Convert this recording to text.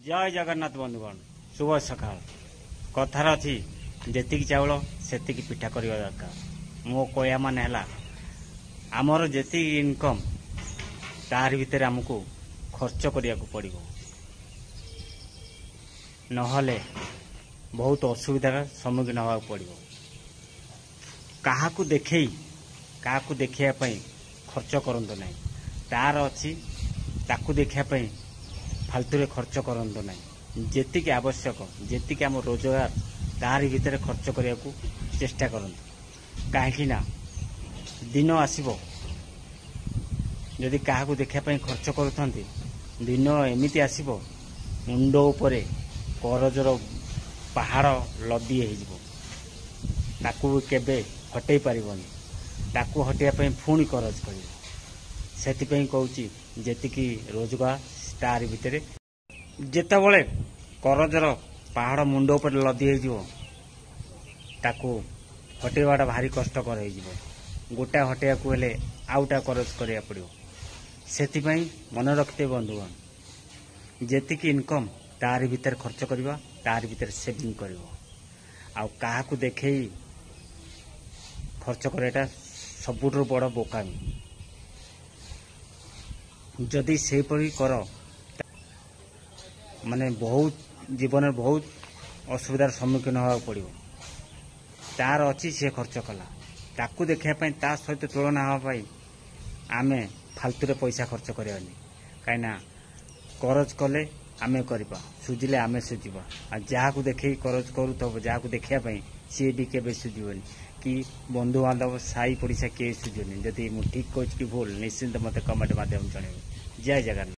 जय जगन्नाथ बंधुगण शुभ सकाल कथार अच्छी जेतिकी चाउल सेतिकी पिठा करवा दरकार मो कहया माने हला आमर जेति इनकम तार भितर आमको खर्च करिया को पड़िबो नहले बहुत असुविधार सम्मुखीन होगा पड़िबो काहाकू देखिया पई खर्च करंतो नहीं तार अच्छी ताकू देखिया पई फालतू खर्च करंतो नहीं जेतिकी आवश्यक जेतिकी आम रोजगार तार भितर खर्च करिया को चेष्टा करंतो काहेकि ना दिन आसीबो जदि काहाकू देखिया पई खर्च करूथंती दिन एमिति आसीबो मुंड उपरे करजर पहाड़ लदी हो ताकू केबे हटई पारिबनी ताकू हटैया पई पुणी करज करिबो सेतिपई कहूची जेतिकी रोजगार तार भितर जेतेबेले करजर पहाड़ मुंड उपर लदी हो ताकू हटेवाटा भारी कष्टकर हो गोटा हटेया को हेले आउटा करज करिया पड़िबो सेतिपई मन रखते बंधुगण जेतिकी इनकम तार भितर खर्च करवा तार भितर सेविंग करवा आउ काहाकू देखई खर्च कराटा सबुठु बड़ बोकामी जदि से परी कर माने बहुत जीवन में बहुत असुविधार सम्मुखीन होगा पड़ो तार अच्छी से खर्च कला ताकू देखा ता सहित तुलना हाँपाई आमे फालतू पैसा खर्च करानी कहीं करज कले आमे करबा सुझिले आमे सुझिबा आ जहाकू देखै करज करूथब जहाकू देखिया सी भी केबे सुझिबनी कि बंधु बांधव साई पड़िशा किए सुझुनी जदि मु ठीक कहूँ कि भूल निश्चिंत मत कमेंट माध्यम जन जय जगन्नाथ।